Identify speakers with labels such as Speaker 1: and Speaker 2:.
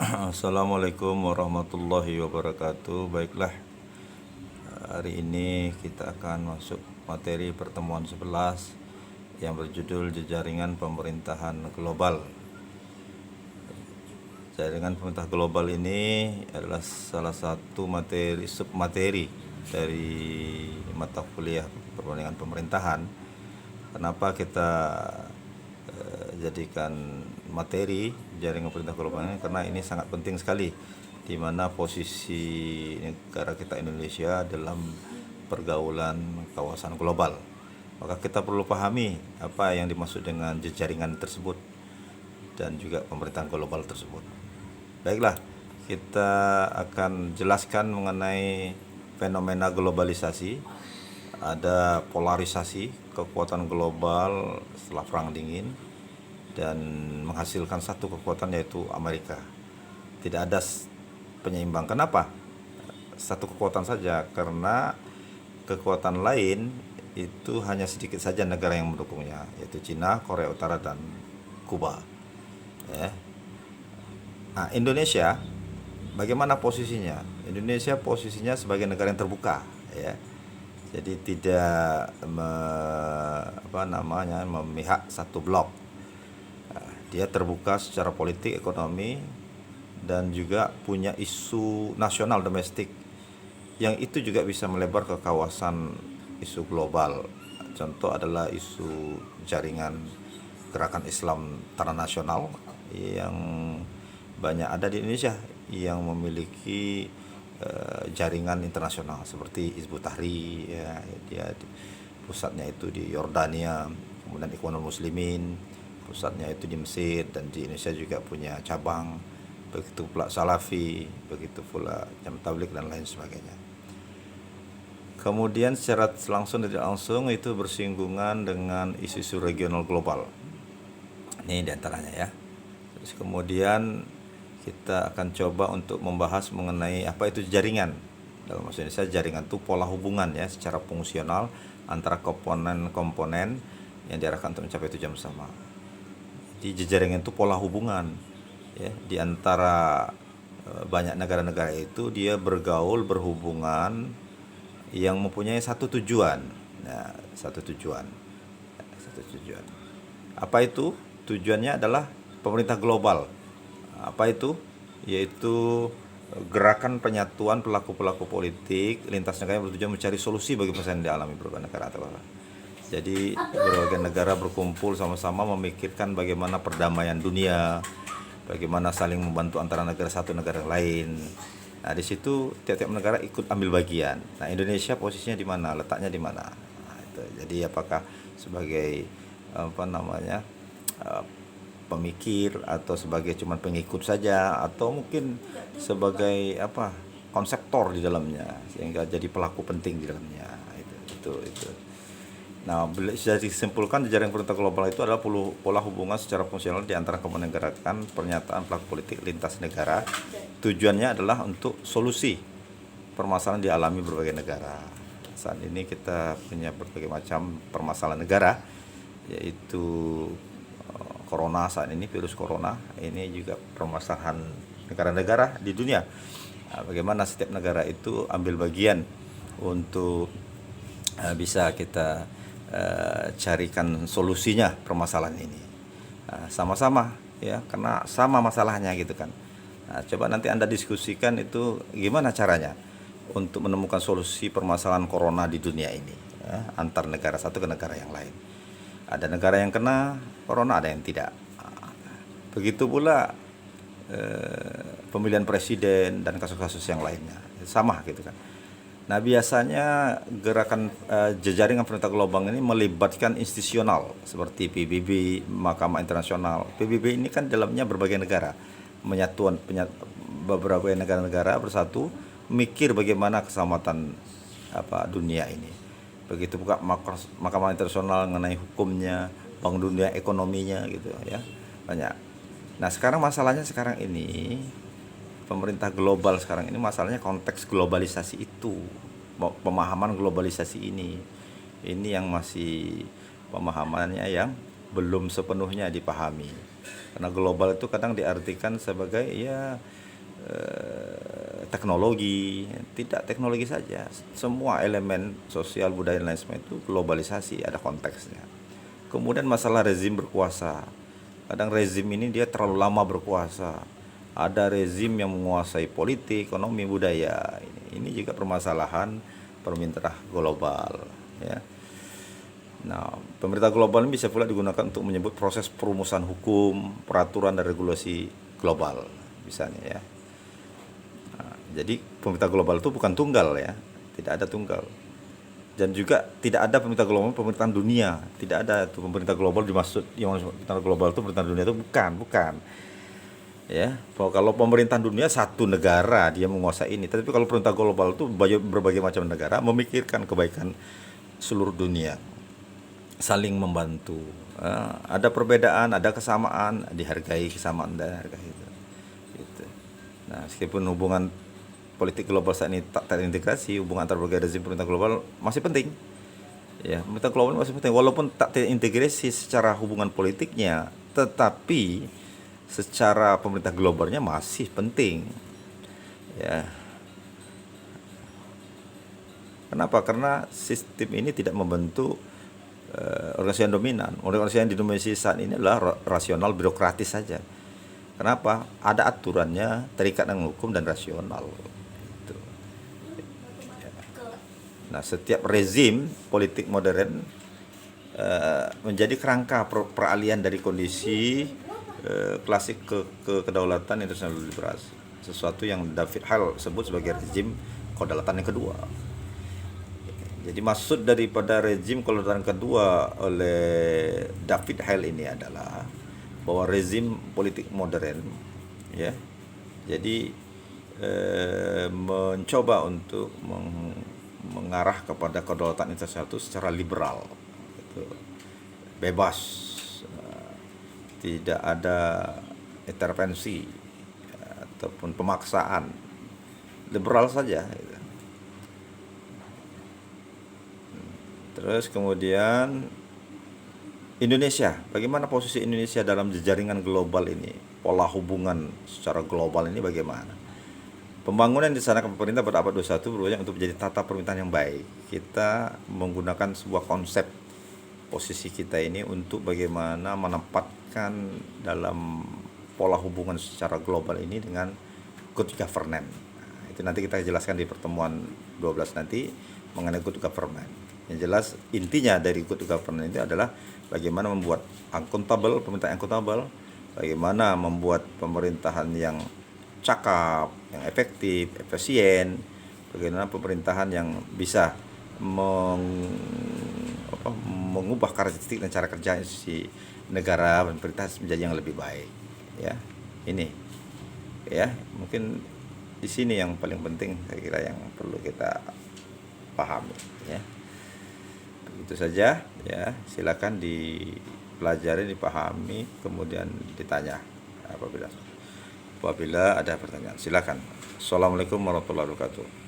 Speaker 1: Assalamualaikum warahmatullahi wabarakatuh. Baiklah, hari ini kita akan masuk materi pertemuan 11 yang berjudul Jejaringan Pemerintahan Global. Jaringan pemerintah global ini adalah salah satu submateri dari mata kuliah perbandingan pemerintahan. Kenapa kita jadikan materi jaringan pemerintah global ini? Karena ini sangat penting sekali, di mana posisi negara kita Indonesia dalam pergaulan kawasan global. Maka kita perlu pahami apa yang dimaksud dengan jejaringan tersebut dan juga pemerintahan global tersebut. Baiklah, kita akan jelaskan mengenai fenomena globalisasi. Ada polarisasi kekuatan global setelah Perang Dingin dan menghasilkan satu kekuatan, yaitu Amerika. Tidak ada penyeimbang. Kenapa satu kekuatan saja? Karena kekuatan lain itu hanya sedikit saja negara yang mendukungnya, yaitu Cina, Korea Utara, dan Kuba. Nah, Indonesia bagaimana posisinya? Indonesia posisinya sebagai negara yang terbuka, ya. Jadi tidak memihak satu blok. Dia terbuka secara politik, ekonomi, dan juga punya isu nasional domestik yang itu juga bisa melebar ke kawasan isu global. Contoh adalah isu jaringan gerakan Islam transnasional yang banyak ada di Indonesia, yang memiliki jaringan internasional seperti Hizbut Tahrir, ya, dia pusatnya itu di Yordania, kemudian Ikhwanul Muslimin pusatnya itu di Mesir, dan di Indonesia juga punya cabang, begitu pula Salafi, begitu pula Jamaah Tabligh dan lain sebagainya. Kemudian secara langsung dan tidak langsung itu bersinggungan dengan isu-isu regional global. Ini diantaranya, ya. Terus kemudian kita akan coba untuk membahas mengenai apa itu jaringan. Dalam bahasa Indonesia, jaringan itu pola hubungan, ya, secara fungsional antara komponen-komponen yang diarahkan untuk mencapai tujuan bersama. Di jejaringan itu pola hubungan, ya, di antara banyak negara-negara itu dia berhubungan yang mempunyai satu tujuan. Nah, satu tujuan. Apa itu? Tujuannya adalah pemerintah global. Apa itu? Yaitu gerakan penyatuan pelaku-pelaku politik lintas negara yang bertujuan mencari solusi bagi permasalahan yang dialami berbagai negara. Jadi berbagai negara berkumpul sama-sama memikirkan bagaimana perdamaian dunia, bagaimana saling membantu antara negara satu negara lain. Nah, di situ tiap-tiap negara ikut ambil bagian. Nah, Indonesia posisinya di mana? Letaknya di mana? Nah, itu. Jadi apakah sebagai pemikir, atau sebagai cuman pengikut saja, atau mungkin sebagai konseptor di dalamnya, sehingga jadi pelaku penting di dalamnya. Itu. Nah, bisa disimpulkan jaringan pemerintah global itu adalah pola hubungan secara fungsional di antara komponen gerakan pernyataan pelaku politik lintas negara. Tujuannya adalah untuk solusi permasalahan dialami berbagai negara. Saat ini kita punya berbagai macam permasalahan negara, yaitu corona saat ini, virus corona ini juga permasalahan negara-negara di dunia. Nah, bagaimana setiap negara itu ambil bagian untuk bisa kita carikan solusinya permasalahan ini. Nah, sama-sama, ya, karena sama masalahnya gitu kan. Nah, coba nanti Anda diskusikan itu gimana caranya untuk menemukan solusi permasalahan corona di dunia ini, ya, antar negara satu ke negara yang lain. Ada negara yang kena corona, ada yang tidak. Begitu pula pemilihan presiden dan kasus-kasus yang lainnya, sama gitu kan. Nah, biasanya gerakan jejaringan pemerintah global ini melibatkan institusional seperti PBB, Mahkamah Internasional. PBB ini kan dalamnya berbagai negara, beberapa negara-negara bersatu mikir bagaimana keselamatan dunia ini. Begitu juga Mahkamah Internasional mengenai hukumnya, Bank Dunia ekonominya, gitu, ya, banyak. Nah, sekarang masalahnya ini pemerintah global sekarang ini masalahnya konteks globalisasi itu, pemahaman globalisasi ini yang masih pemahamannya yang belum sepenuhnya dipahami. Karena global itu kadang diartikan sebagai ya teknologi, tidak teknologi saja, semua elemen sosial budaya dan lain sebagainya itu globalisasi, ada konteksnya. Kemudian masalah rezim berkuasa, kadang rezim ini dia terlalu lama berkuasa, ada rezim yang menguasai politik, ekonomi, budaya. Ini juga permasalahan pemerintah global, ya. Nah, pemerintah global ini bisa pula digunakan untuk menyebut proses perumusan hukum, peraturan dan regulasi global, misalnya ya. Nah, jadi pemerintah global itu bukan tunggal ya, tidak ada tunggal. Dan juga tidak ada pemerintah global pemerintahan dunia, tidak ada itu pemerintah global dimaksud yang pemerintah global itu pemerintahan dunia itu bukan ya. Kalau pemerintahan dunia satu negara dia menguasai ini, tapi kalau pemerintah global itu berbagai macam negara memikirkan kebaikan seluruh dunia, saling membantu. Ada perbedaan, ada kesamaan, dihargai kesamaan dan harga itu. Gitu. Nah, meskipun hubungan politik global saat ini tak terintegrasi, hubungan antar berbagai rezim pemerintah global masih penting. Ya, pemerintah global masih penting walaupun tak terintegrasi secara hubungan politiknya, tetapi secara pemerintah globalnya masih penting. Ya. Kenapa? Karena sistem ini tidak membentuk organisasi yang dominan. Organisasi yang didominasi saat ini adalah rasional birokratis saja. Kenapa? Ada aturannya, terikat dengan hukum dan rasional. Gitu. Ya. Nah, setiap rezim politik modern menjadi kerangka peralihan dari kondisi klasik ke kedaulatan internasional liberasi. Sesuatu yang David Hale sebut sebagai rezim kedaulatan yang kedua. Jadi maksud daripada rezim kedaulatan kedua oleh David Hale ini adalah bahwa rezim politik modern ya, jadi mencoba untuk mengarah kepada kedaulatan internasional itu secara liberal, gitu. Bebas, tidak ada intervensi ataupun pemaksaan, liberal saja. Gitu. Terus kemudian Indonesia, bagaimana posisi Indonesia dalam jaringan global ini? Pola hubungan secara global ini bagaimana? Pembangunan yang dilaksanakan pemerintah pada abad 21 berupaya untuk menjadi tata pemerintahan yang baik. Kita menggunakan sebuah konsep posisi kita ini untuk bagaimana menempatkan dalam pola hubungan secara global ini dengan good governance. Nah, itu nanti kita jelaskan di pertemuan 12 nanti mengenai good governance. Yang jelas intinya dari good governance itu adalah bagaimana membuat pemerintahan akuntabel, bagaimana membuat pemerintahan yang cakap, yang efektif, efisien, bagaimana pemerintahan yang bisa mengubah karakteristik dan cara kerja institusi negara dan pemerintah menjadi yang lebih baik. Ya, ini, ya mungkin di sini yang paling penting saya kira yang perlu kita pahami. Ya. Itu saja ya, silakan dipelajari, dipahami, kemudian ditanya apabila ada pertanyaan. Silakan. Assalamualaikum warahmatullahi wabarakatuh.